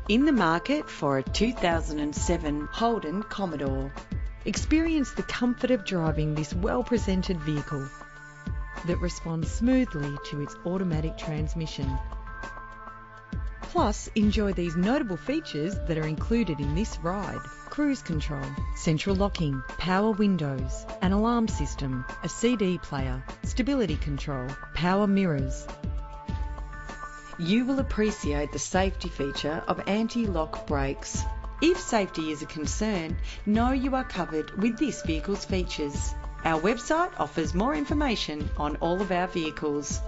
In the market for a 2007 Holden Commodore. Experience the comfort of driving this well-presented vehicle that responds smoothly to its automatic transmission. Plus, enjoy these notable features that are included in this ride: cruise control, central locking, power windows, an alarm system, a CD player, stability control, power mirrors. You will appreciate the safety feature of anti-lock brakes. If safety is a concern, know you are covered with this vehicle's features. Our website offers more information on all of our vehicles.